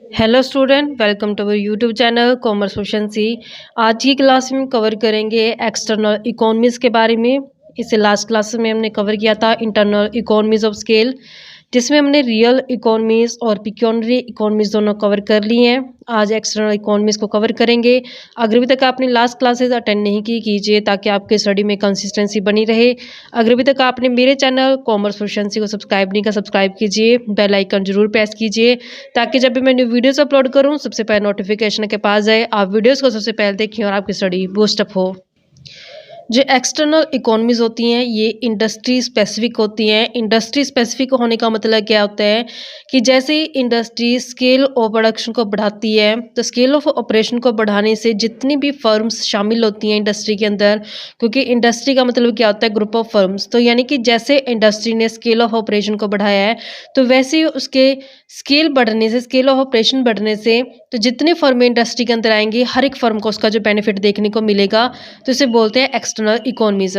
Hello student, welcome to our YouTube channel commerce proficiency. आज की class में cover करेंगे एक्सटर्नल इकोनॉमीज़ के बारे में। इसे लास्ट क्लास में हमने कवर किया था इंटरनल इकोनॉमीज़ ऑफ स्केल, जिसमें हमने रियल इकोनॉमीज़ और पिक्यूनरी इकोनॉमीज़ दोनों कवर कर ली हैं। आज एक्सटर्नल इकोनॉमीज़ को कवर करेंगे। अगर अभी तक आपने लास्ट क्लासेस अटेंड नहीं की, कीजिए ताकि आपके स्टडी में कंसिस्टेंसी बनी रहे। अगर अभी तक आपने मेरे चैनल कॉमर्स प्रोफिशिएंसी को सब्सक्राइब नहीं किया, सब्सक्राइब कीजिए, बेल आइकन जरूर प्रेस कीजिए ताकि जब भी मैं न्यू वीडियोस अपलोड करूं सबसे पहले नोटिफिकेशन के पास जाए, आप वीडियोस को सबसे पहले देखिए और आपकी स्टडी बूस्टअप हो। जो एक्सटर्नल इकोनॉमीज़ होती हैं ये इंडस्ट्री स्पेसिफिक होती हैं। इंडस्ट्री स्पेसिफिक होने का मतलब क्या होता है कि जैसे ही इंडस्ट्री स्केल ऑफ प्रोडक्शन को बढ़ाती है तो स्केल ऑफ ऑपरेशन को बढ़ाने से जितनी भी फर्म्स शामिल होती हैं इंडस्ट्री के अंदर, क्योंकि इंडस्ट्री का मतलब क्या होता है, ग्रुप ऑफ फर्म्स। तो यानी कि जैसे इंडस्ट्री ने स्केल ऑफ ऑपरेशन को बढ़ाया है तो वैसे ही उसके स्केल बढ़ने से, स्केल ऑफ ऑपरेशन बढ़ने से, तो जितने फर्म इंडस्ट्री के अंदर आएंगी हर एक फर्म को उसका जो बेनिफिट देखने को मिलेगा, तो इसे बोलते हैं एक्सटर्नल इकोनॉमीज़।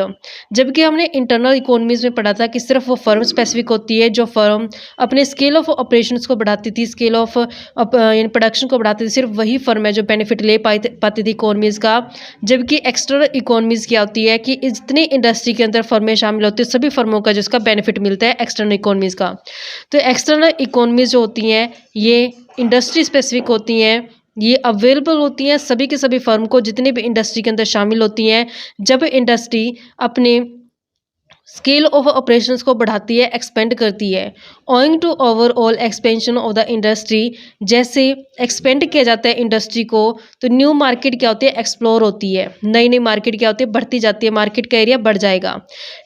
जबकि हमने इंटरनल इकोनॉमीज़ में पढ़ा था कि सिर्फ वो फर्म स्पेसिफिक होती है जो फर्म अपने स्केल ऑफ ऑपरेशंस को बढ़ाती थी, स्केल ऑफ यानी प्रोडक्शन को बढ़ाती थी, सिर्फ वही फर्म है जो बेनिफिट ले पाती थी इकोनॉमीज़ का। जबकि एक्सटर्नल इकोनॉमीज़ क्या होती है कि जितनी इंडस्ट्री के अंदर फर्में शामिल होती है सभी फर्मों का जिसका बेनिफिट मिलता है एक्सटर्नल इकोनॉमीज़ का। तो एक्सटर्नल इकोनॉमीज़ जो होती हैं ये इंडस्ट्री स्पेसिफिक होती हैं, ये अवेलेबल होती हैं सभी के सभी फर्म को जितनी भी इंडस्ट्री के अंदर शामिल होती हैं। जब इंडस्ट्री अपने स्केल ऑफ ऑपरेशंस को बढ़ाती है, एक्सपेंड करती है, owing to overall expansion of the industry, जैसे एक्सपेंड किया जाता है इंडस्ट्री को तो न्यू मार्केट क्या होती है, एक्सप्लोर होती है, नई नई मार्केट क्या होती है, बढ़ती जाती है, मार्केट का एरिया बढ़ जाएगा।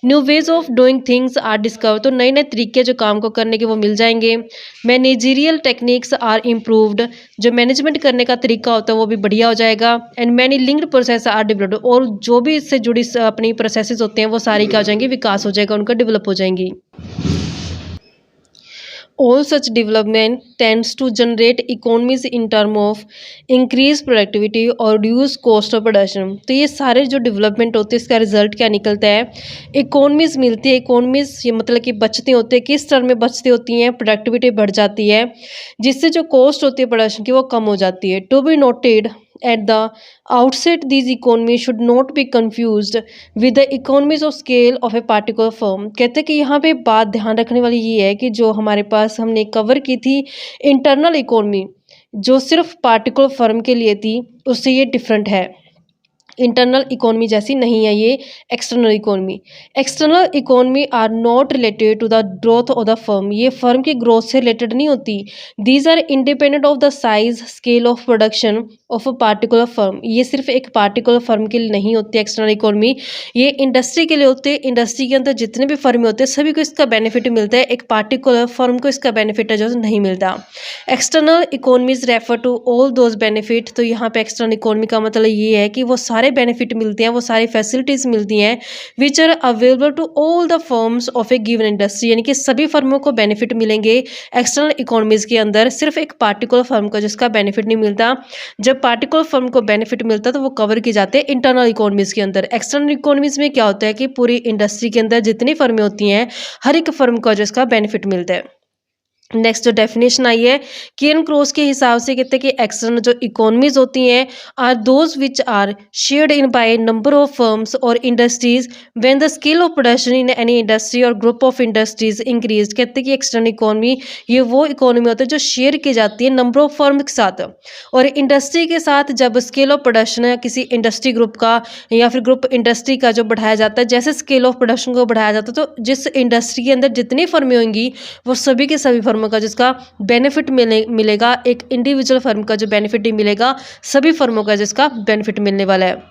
New ways of doing things are discover, तो नए नए तरीके जो काम को करने के वो मिल जाएंगे। मैनेजरियल टेक्निक्स आर इम्प्रूव्ड, जो मैनेजमेंट करने का तरीका होता है वो भी बढ़िया हो जाएगा। And many linked process are developed, और जो भी इससे जुड़ी अपनी प्रोसेसेस होते हैं वो सारी क्या हो जाएंगी, विकास हो जाएगा, उनका डेवलप हो जाएंगी। All such development tends to generate economies in term of increase productivity और reduce cost of production। तो ये सारे जो डेवलपमेंट होते हैं इसका रिजल्ट क्या निकलता है, इकोनॉमीज मिलती है। इकोनॉमीज ये मतलब कि बचते होते हैं, किस टर्म में बचते होती हैं, प्रोडक्टिविटी बढ़ जाती है, जिससे जो कॉस्ट होती है प्रोडक्शन की वो कम हो जाती है। To be noted at the outset, these economies should not be confused with the economies of scale of a particular firm। कहते हैं कि यहाँ पे बात ध्यान रखने वाली ये है कि जो हमारे पास हमने कवर की थी इंटरनल इकोनॉमी जो सिर्फ पार्टिकुलर फर्म के लिए थी, उससे ये डिफरेंट है। इंटरनल इकोनॉमी जैसी नहीं है ये external economy. External economy are not related to the growth of the firm, ये फर्म की ग्रोथ से रिलेटेड नहीं होती। These are independent of the size scale of production of a particular firm, ये सिर्फ एक पार्टिकुलर फर्म के लिए नहीं होती एक्सटर्नल इकोनॉमी, ये इंडस्ट्री के लिए होते हैं। इंडस्ट्री के अंदर जितने भी फर्म होते हैं सभी को इसका बेनिफिट मिलता है, एक पार्टिकुलर फर्म को इसका बेनिफिट है जो नहीं मिलता। External economies refer to all those benefit, तो यहाँ पे एक्सटर्नल इकोनॉमी का मतलब ये है कि वो सारे बेनिफिट मिलते हैं, वो सारी फैसिलिटीज़ मिलती हैं which are available to all the firms of a given industry, यानी कि सभी फर्मों को बेनिफिट मिलेंगे एक्सटर्नल इकोनॉमीज़ के अंदर, सिर्फ एक पार्टिकुलर फर्म को जिसका बेनिफिट नहीं मिलता। जब पार्टिकुलर फर्म को बेनिफिट मिलता है तो वो कवर किए जाते हैं इंटरनल इकोनॉमीज़ के अंदर। एक्सटर्नल इकोनॉमीज़ में क्या होता है कि पूरी इंडस्ट्री के अंदर जितनी फर्में होती हैं हर एक फर्म को जिसका बेनिफिट मिलता है। नेक्स्ट जो डेफिनेशन आई है केन क्रोस के हिसाब से कहते हैं कि एक्सटर्नल जो इकोनॉमीज होती हैं are those which are shared in by number of firms और industries when the scale of production in any industry और ग्रुप ऑफ इंडस्ट्रीज इंक्रीज। कहते हैं कि एक्सटर्नल इकोनॉमी ये वो इकोनॉमी होती है जो शेयर की जाती है नंबर ऑफ फर्म के साथ और इंडस्ट्री के साथ। जब स्केल ऑफ प्रोडक्शन है किसी इंडस्ट्री ग्रुप का या फिर ग्रुप इंडस्ट्री का जो बढ़ाया जाता है, जैसे स्केल ऑफ प्रोडक्शन को बढ़ाया जाता है तो जिस इंडस्ट्री के अंदर जितनी फर्में होंगी वो सभी के सभी फर्मों का जिसका बेनिफिट मिलेगा, एक इंडिविजुअल फर्म का जो बेनिफिट नहीं मिलेगा, सभी फर्मों का जिसका बेनिफिट मिलने वाला है।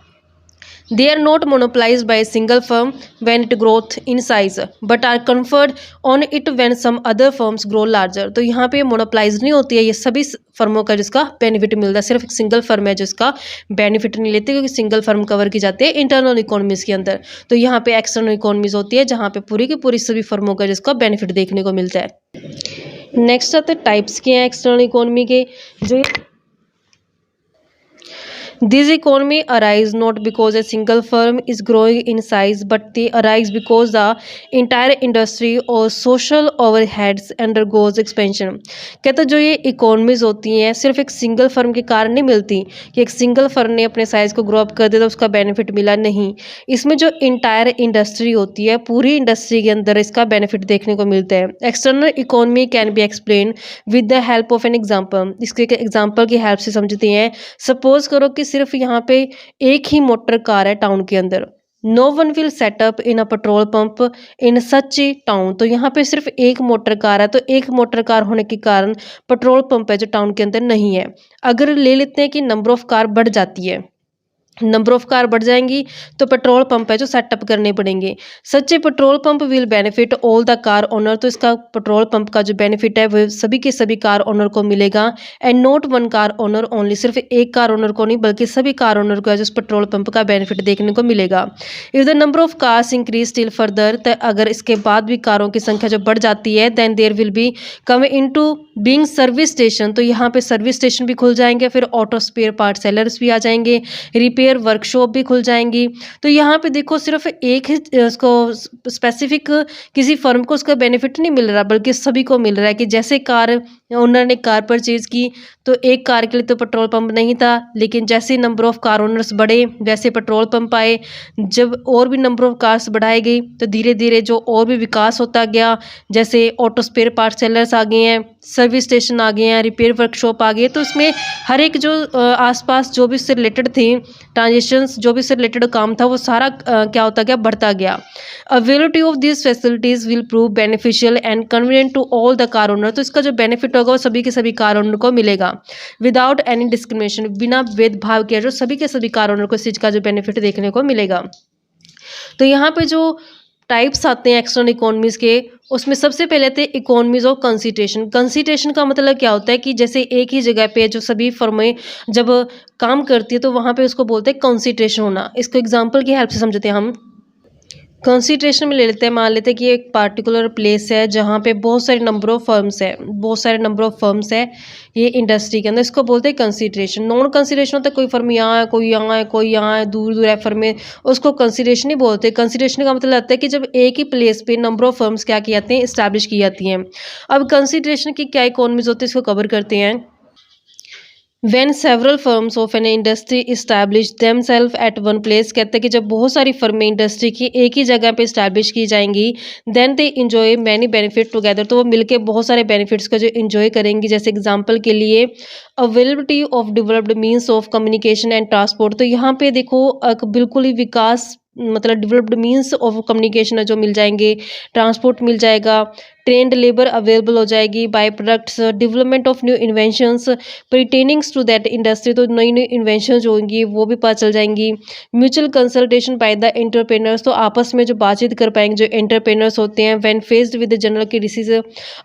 They are not monopolized by a single firm when it growth in size, but are conferred on it when some other firms grow larger। तो यहाँ पे मोनोपलाइज नहीं होती है, ये सभी फर्मों का जिसका बेनिफिट मिलता है, सिर्फ एक सिंगल फर्म है जिसका बेनिफिट नहीं लेती क्योंकि सिंगल फर्म कवर की जाती है इंटरनल इकोनॉमीज़ के अंदर। तो यहाँ पे एक्सटर्नल इकोनॉमीज़ होती है जहाँ पे पूरी की पूरी सभी फर्मों का जिसका बेनिफिट देखने को मिलता है। नेक्स्ट आते टाइप्स के हैं एक्सटर्नल इकोनॉमी के। जो This economy arise not because a single firm is growing in size, but they arise because the entire industry or social overheads undergoes expansion. कहता जो ये इकोनॉमीज होती हैं सिर्फ एक सिंगल फर्म के कारण नहीं मिलती कि एक सिंगल फर्म ने अपने साइज को ग्रो अप कर दिया तो उसका बेनिफिट मिला, नहीं। इसमें जो इंटायर इंडस्ट्री होती है, पूरी इंडस्ट्री के अंदर इसका बेनिफिट देखने को मिलता है। External economy can be explain with the help of an example. इसके एग्जाम्पल की हेल्प से समझते हैं। सपोज करो कि सिर्फ यहाँ पे एक ही मोटर कार है टाउन के अंदर। No one will set up in a petrol pump in such a town. तो यहाँ पे सिर्फ एक मोटर कार है, तो एक मोटर कार होने के कारण पेट्रोल पंप है जो टाउन के अंदर नहीं है। अगर ले लेते हैं कि नंबर ऑफ कार बढ़ जाती है, नंबर ऑफ कार बढ़ जाएंगी तो पेट्रोल पंप है जो सेटअप करने पड़ेंगे। सच्चे petrol pump will benefit all the car owner. तो इसका पेट्रोल पंप का जो बेनिफिट है वो सभी के सभी कार ओनर को मिलेगा। And not one car owner only, सिर्फ एक कार ओनर को नहीं बल्कि सभी कार ओनर को है जो इस पेट्रोल पंप का बेनिफिट देखने को मिलेगा। If the number of cars increase still further, तो अगर इसके बाद भी कारों की संख्या जो बढ़ जाती है, then there will be come into being service station. तो यहाँ पे सर्विस स्टेशन भी खुल जाएंगे, फिर ऑटो स्पेयर पार्ट सेलर्स भी आ जाएंगे, रिपेयर वर्कशॉप भी खुल जाएंगी। तो यहाँ पे देखो सिर्फ एक ही उसको स्पेसिफिक किसी फर्म को उसका बेनिफिट नहीं मिल रहा, बल्कि सभी को मिल रहा है कि जैसे कार ओनर ने कार परचेज की तो एक कार के लिए तो पेट्रोल पंप नहीं था, लेकिन जैसे नंबर ऑफ कार ओनर्स बढ़े वैसे पेट्रोल पंप आए। जब और भी नंबर ऑफ कार्स बढ़ाई गई तो धीरे धीरे जो और भी विकास होता गया, जैसे ऑटो स्पेयर पार्ट सेलर्स आ गए हैं, सर्विस स्टेशन आ गए हैं, रिपेयर वर्कशॉप आ गए। तो इसमें हर एक जो आसपास जो भी इससे रिलेटेड थी ट्रांजेक्शन्स, जो भी इससे रिलेटेड काम था वो सारा क्या होता गया, बढ़ता गया। Availability of this facilities will prove beneficial and convenient to all the car owner. तो इसका जो बेनिफिट होगा वो सभी के सभी कार ओनर को मिलेगा विदाउट एनी डिस्क्रिमिनेशन, बिना भेदभाव किया जो सभी के सभी कार ओनर को इस चीज़ का जो बेनिफिट देखने को मिलेगा। तो यहाँ पे जो टाइप्स आते हैं एक्सटर्नल इकोनॉमीज़ के, उसमें सबसे पहले थे इकोनॉमीज ऑफ कंसिट्रेशन। कंसिट्रेशन का मतलब क्या होता है कि जैसे एक ही जगह पे जो सभी फर्में जब काम करती है तो वहाँ पे उसको बोलते हैं कंसिट्रेशन होना। इसको एग्जांपल की हेल्प से समझते हैं हम। कंसिट्रेशन में ले लेते हैं, मान लेते हैं कि एक पार्टिकुलर प्लेस है जहाँ पे बहुत सारे नंबर ऑफ फर्म्स है, बहुत सारे नंबर ऑफ फर्म्स है ये इंडस्ट्री के अंदर, इसको बोलते हैं कंसिट्रेशन। नॉन कंसिट्रेशन होता है कोई फर्म यहाँ है, कोई यहाँ है, कोई यहाँ है, दूर दूर है फर्में, उसको कंसिट्रेशन नहीं बोलते। कंसिट्रेशन का मतलब आता है कि जब एक ही प्लेस पे नंबर ऑफ फर्म्स क्या की जाती हैं, इस्टेब्लिश की जाती हैं। अब कंसिट्रेशन की क्या इकोनॉमीज होती है इसको कवर करते हैं। When several firms of an industry establish themselves at one place, कहते हैं कि जब बहुत सारी फर्में इंडस्ट्री की एक ही जगह पे इस्टेब्लिश की जाएंगी, then they enjoy many benefit together। तो वो मिलके बहुत सारे बेनिफिट्स का जो इंजॉय करेंगी। जैसे एग्जांपल के लिए availability of developed means of communication and transport. तो यहाँ पे देखो बिल्कुल ही विकास मतलब डेवलप्ड मीन्स ऑफ कम्युनिकेशन जो मिल जाएंगे, ट्रांसपोर्ट मिल जाएगा, ट्रेंड लेबर अवेलेबल हो जाएगी, by products, development of new inventions pertainings to that industry. तो नई नई इन्वेंशन जो होंगी वो भी पता चल जाएंगी। Mutual consultation by the entrepreneurs. तो आपस में जो बातचीत कर पाएंगे जो एंटरप्रेन्योर्स होते हैं। When faced with the general crisis,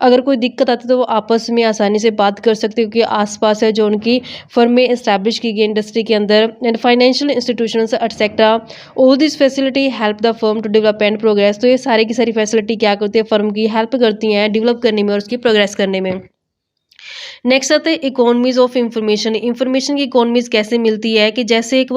अगर कोई दिक्कत आती है तो वो आपस में आसानी से बात कर सकते हो क्योंकि आसपास है जो उनकी फर्में इस्टेब्लिश की गई इंडस्ट्री के अंदर। And financial institutions etcetera, all this facility help the firm to develop and progress. तो ये सारी की सारी फैसिलिटी क्या करती है, फर्म की हेल्प करती हैं डेवलप करने में और उसकी प्रोग्रेस करने में। नेक्स्ट आते हैं इकोनॉमीज ऑफ इंफॉर्मेशन। इंफॉर्मेशन की इकोनॉमीज कैसे मिलती है कि जैसे एक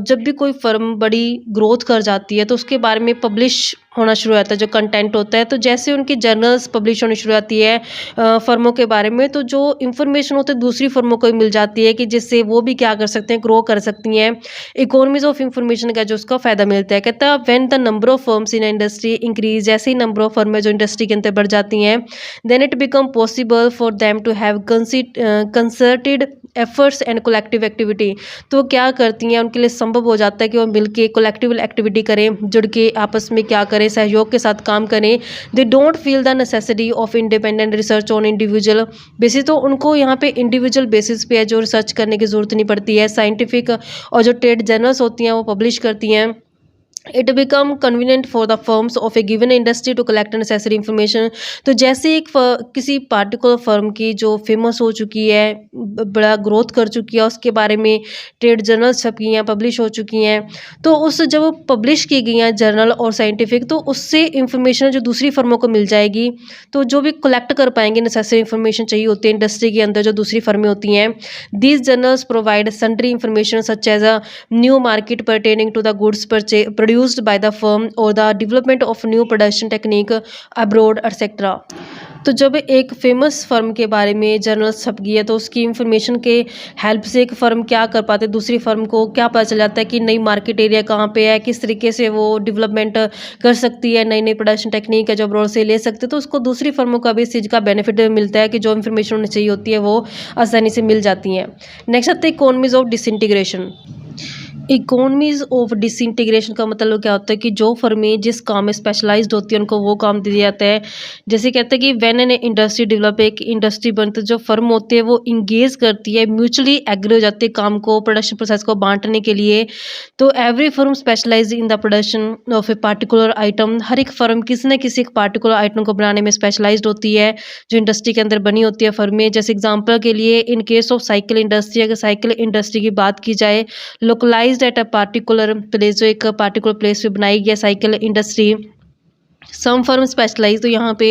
जब भी कोई फर्म बड़ी ग्रोथ कर जाती है तो उसके बारे में पब्लिश होना शुरू हो जाता है जो कंटेंट होता है। तो जैसे उनकी जर्नल्स पब्लिश होनी शुरू होती है फर्मों के बारे में, तो जो इन्फॉर्मेशन होती है दूसरी फर्मों को भी मिल जाती है कि जिससे वो भी क्या कर सकते हैं, ग्रो कर सकती हैं। इकोनॉमीज ऑफ इंफॉर्मेशन का जो उसका फायदा मिलता है, कहता है when the number of firms in industry increase, जैसे ही नंबर ऑफ फर्म जो इंडस्ट्री के अंदर बढ़ जाती हैं, then it become possible for them to have concerted efforts and collective activity. तो क्या करती हैं, उनके लिए संभव हो जाता है कि वो मिलके कलेक्टिव एक्टिविटी करें, जुड़ के आपस में क्या करें, सहयोग के साथ काम करें। They don't feel the necessity of independent research on individual basis. तो उनको यहाँ पे इंडिविजुअल बेसिस पे है जो रिसर्च करने की जरूरत नहीं पड़ती है। साइंटिफिक और जो ट्रेड जर्नल्स होती हैं वो पब्लिश करती हैं it become convenient for the firms of a given industry to collect necessary information. तो जैसे किसी पार्टिकुलर फर्म की जो फेमस हो चुकी है, बड़ा ग्रोथ कर चुकी है, उसके बारे में ट्रेड जर्नल्स छपी हैं, पब्लिश हो चुकी हैं, तो उस जब वो पब्लिश की गई हैं जर्नल और साइंटिफिक, तो उससे इंफॉर्मेशन जो दूसरी फर्मों को मिल जाएगी। तो जो भी कलेक्ट कर पाएंगे नेसेसरी इन्फॉर्मेशन चाहिए होती है इंडस्ट्री के अंदर जो दूसरी फर्में होती हैं। These journals provide sundry information such as a new market pertaining to the goods produced by the firm or the development of new production technique abroad etc। तो जब एक फेमस फर्म के बारे में जर्नल छप गई है तो उसकी इंफॉर्मेशन के हेल्प से एक फ़र्म क्या कर पाते हैं, दूसरी फर्म को क्या पता चल जाता है कि नई मार्केट एरिया कहाँ पे है, किस तरीके से वो डेवलपमेंट कर सकती है, नई नई प्रोडक्शन टेक्निक है जो अब्रॉड से ले सकते हैं। तो उसको दूसरी फर्मों का भी इस चीज़ का बेनिफिट मिलता है कि जो इन्फॉर्मेशन उन्हें चाहिए होती है वो आसानी से मिल जाती हैं। नेक्स्ट आते हैं economies of disintegration. Economies of disintegration का मतलब क्या होता है कि जो फर्में जिस काम में स्पेशलाइज्ड होती है उनको वो काम दिया जाता है। जैसे कहते हैं कि व्हेन एन इंडस्ट्री डेवलप, एक इंडस्ट्री बनती है, जो फर्म होती है वो इंगेज करती है, म्यूचुअली एग्री हो जाती है काम को, प्रोडक्शन प्रोसेस को बांटने के लिए। तो every firm specialize in the production of a particular item. हर एक फर्म किसी न किसी एक पार्टिकुलर आइटम को बनाने में स्पेशलाइज्ड होती है जो इंडस्ट्री के अंदर बनी होती है फर्में। जैसे एग्जाम्पल के लिए in case of cycle industry, अगर साइकिल इंडस्ट्री की बात की जाए, localized at a particular place, जो एक पार्टिकुलर प्लेस पे बनाई गई cycle industry. Some firm specialize, तो यहाँ पे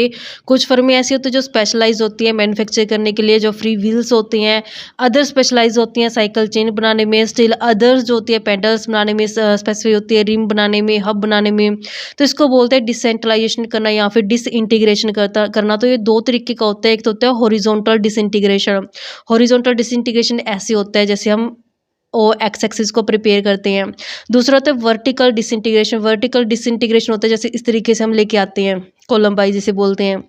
कुछ फर्में ऐसी होती है जो स्पेशलाइज होती हैं मैन्युफैक्चर करने के लिए, जो फ्री व्हील्स होती हैं। अदर स्पेशलाइज होती हैं साइकिल चेन बनाने में। स्टिल अदर्स जो होती है पेडल्स बनाने में स्पेसिफिक होती है, रिम बनाने में, हब बनाने में। तो इसको बोलते हैं डिसेंट्रलाइजेशन करना या फिर डिसइंटीग्रेशन करना। तो ये दो तरीके का होता है। एक तो होता है हॉरिजॉन्टल डिसइंटीग्रेशन। हॉरिजॉन्टल डिसइंटीग्रेशन ऐसे होता है जैसे हम ओ एक्स एक्सिस को प्रिपेयर करते हैं। दूसरा होता है वर्टिकल डिसइंटीग्रेशन। वर्टिकल डिसइंटीग्रेशन होता है जैसे इस तरीके से हम लेके आते हैं, कॉलम वाइज जिसे बोलते हैं।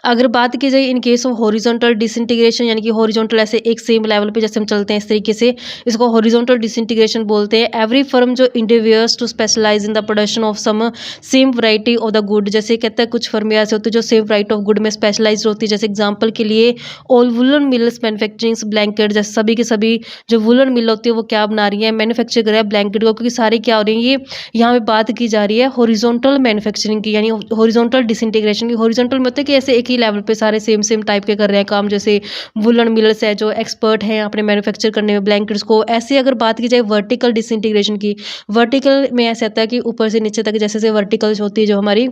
अगर बात की जाए इन केस ऑफ हॉरिजॉन्टल डिसइंटीग्रेशन, यानी कि हॉरिजॉन्टल ऐसे एक सेम लेवल पे जैसे हम चलते हैं इस तरीके से, इसको हॉरिजॉन्टल डिसइंटीग्रेशन बोलते हैं। एवरी फर्म जो endeavours to specialize in the production of some same variety of the good. जैसे कहते हैं कुछ फर्में ऐसे होती है जो सेम वैरायटी ऑफ गुड में स्पेशलाइज होती है। जैसे एग्जाम्पल के लिए all woollen mills manufacturing blanket. जैसे सभी के सभी जो वुलन मिल होती है वो क्या बना रही है, मैन्युफैक्चर कर रहा है ब्लैंकेट को, क्योंकि सारी क्या हो रही है, ये यहाँ पे बात की जा रही है हॉरिजॉन्टल मैन्युफैक्चरिंग की, यानी हॉरिजॉन्टल डिसइंटीग्रेशन की। हॉरिजॉन्टल में होता है कि ऐसे एक ही लेवल पे सारे सेम टाइप के कर रहे हैं काम। जैसे वुलन मिलर्स है जो एक्सपर्ट हैं अपने मैन्युफैक्चर करने में ब्लैंकेट्स को। ऐसे अगर बात की जाए वर्टिकल डिसइंटीग्रेशन की, वर्टिकल में ऐसा आता है कि ऊपर से नीचे तक जैसे वर्टिकल होती है जो हमारी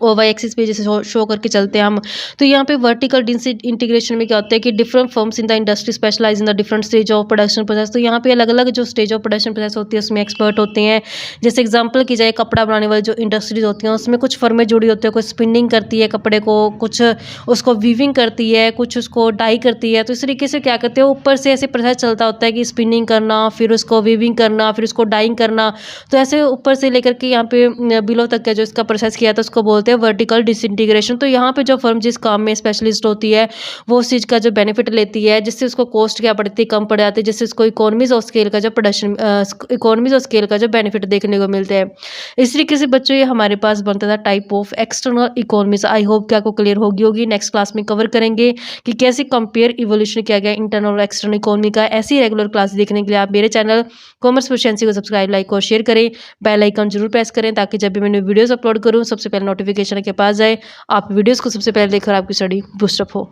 ओ वाई एक्सिस पे जैसे शो करके चलते हैं हम। तो यहाँ पे वर्टिकल इंटीग्रेशन में क्या होता है कि different firms in the industry specialize in the different stage of production process. तो यहाँ पे अलग अलग जो स्टेज ऑफ प्रोडक्शन प्रोसेस होती है उसमें एक्सपर्ट होते हैं। जैसे एग्जांपल की जाए कपड़ा बनाने वाली जो इंडस्ट्रीज होती हैं उसमें कुछ फर्में जुड़ी होती है, कुछ स्पिनिंग करती है कपड़े को, कुछ उसको वीविंग करती है, कुछ उसको डाई करती है। तो इस तरीके से क्या करते हैं, ऊपर से ऐसे प्रोसेस चलता होता है कि स्पिनिंग करना, फिर उसको वीविंग करना, फिर उसको डाइंग करना। तो ऐसे ऊपर से लेकर के यहाँ पे बिलो तक का जो इसका प्रोसेस किया था उसको बोलते हैं वर्टिकल डिसइंटीग्रेशन। तो यहाँ पे जो फर्म जिस काम में स्पेशलिस्ट होती है वो उस चीज़ का जो बेनिफिट लेती है, जिससे उसको कॉस्ट क्या पड़ती है, कम पड़ जाती है, जिससे उसको इकोनॉमीज ऑफ स्केल का जो प्रोडक्शन इकोनॉमीज ऑफ स्केल का जो बेनिफिट देखने को मिलते हैं। इस तरीके से बच्चों ये हमारे पास बनता था type of external economies. I hope कि आपको क्लियर होगी। नेक्स्ट क्लास में कवर करेंगे कि कैसे कंपेयर इवोल्यूशन किया गया इंटरनल और एक्सटर्नल इकोनॉमी का। ऐसी रेगुलर क्लास देखने के लिए आप मेरे चैनल कॉमर्स प्रोficiency को सब्सक्राइब, लाइक और शेयर करें। बेल आइकन जरूर प्रेस करें ताकि जब भी मैंने वीडियोस अपलोड करूँ सबसे पहले नोटिफिकेशन के पास जाए, आप वीडियोस को सबसे पहले देखकर आपकी स्टडी बूस्टअप हो।